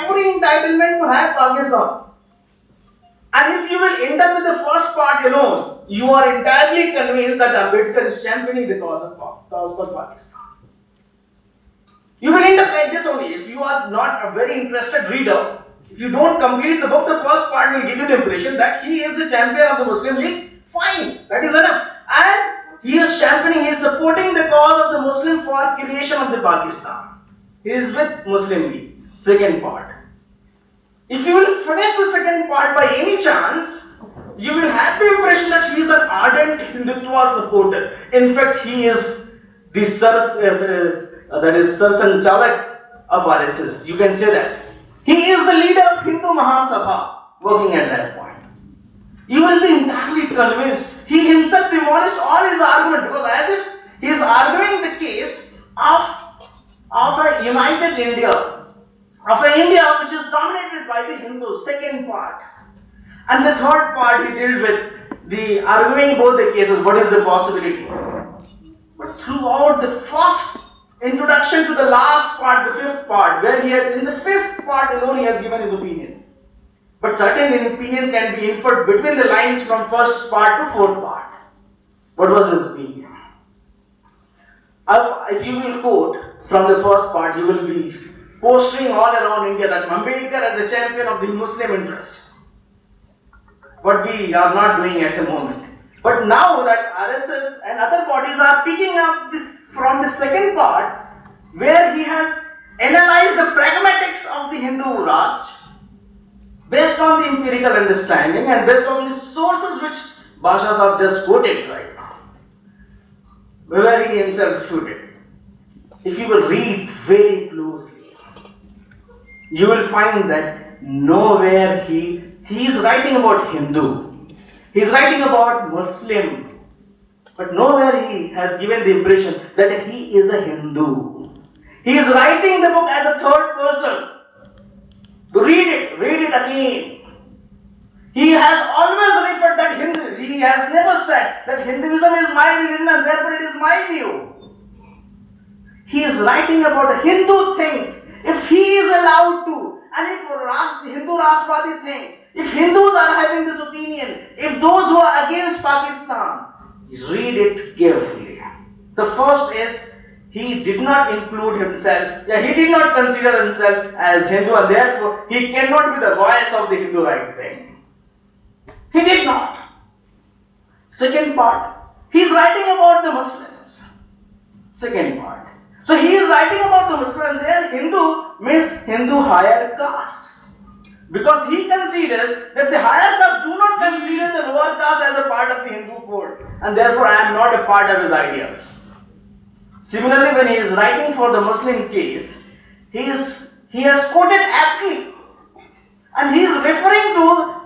every entitlement to have Pakistan. And if you will end up with the first part alone, you are entirely convinced that Ambedkar is championing the cause for Pakistan. You will end up like this only. If you are not a very interested reader, if you don't complete the book, the first part will give you the impression that he is the champion of the Muslim League. Fine, that is enough. And he is championing, he is supporting the cause of the Muslim for creation of the Pakistan. He is with Muslim League. Second part. If you will finish the second part by any chance, you will have the impression that he is an ardent Hindutva supporter. In fact, he is the Sanchalak of RSS. You can say that. He is the leader of Hindu Mahasabha working at that point. You will be entirely convinced. He himself demolished all his argument because as if he is arguing the case of a united India, of an India which is dominated by the Hindus, second part. And the third part he dealt with the arguing both the cases, what is the possibility. But throughout the first introduction to the last part, the fifth part, where he has, in the fifth part alone he has given his opinion. But certain opinion can be inferred between the lines from first part to fourth part. What was his opinion? If you will quote from the first part, you will be postering all around India that Ambedkar as the champion of the Muslim interest. What we are not doing at the moment. But now that RSS and other bodies are picking up this from the second part, where he has analyzed the pragmatics of the Hindu Rashtra based on the empirical understanding and based on the sources which Bashar Saheb just quoted right now, where he himself refuted. If you will read very closely, you will find that nowhere he is writing about Hindu, he is writing about Muslim, but nowhere he has given the impression that he is a Hindu. He is writing the book as a third person. Read it again. He has always referred that Hindu, he has never said that Hinduism is my religion and therefore it is my view. He is writing about the Hindu things. If he is allowed to, and if Hindu Rashtrapati thinks, if Hindus are having this opinion, if those who are against Pakistan, read it carefully. The first is, he did not include himself, he did not consider himself as Hindu and therefore he cannot be the voice of the Hindu right thing. He did not. Second part, he is writing about the Muslims. Second part. So he is writing about the Muslim and there Hindu means Hindu higher caste. Because he considers that the higher caste do not consider the lower caste as a part of the Hindu fold and therefore I am not a part of his ideas. Similarly, when he is writing for the Muslim case, he has quoted aptly and he is referring to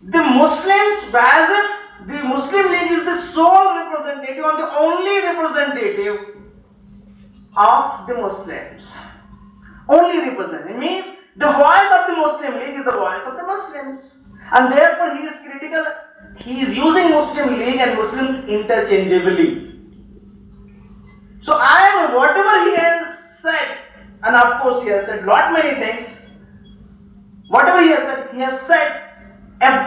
the Muslims as if the Muslim League is the sole representative or the only representative of the Muslims. Only representative. It means the voice of the Muslim League is the voice of the Muslims. And therefore he is critical, he is using Muslim League and Muslims interchangeably. So whatever he has said, and of course he has said lot many things, whatever he has said a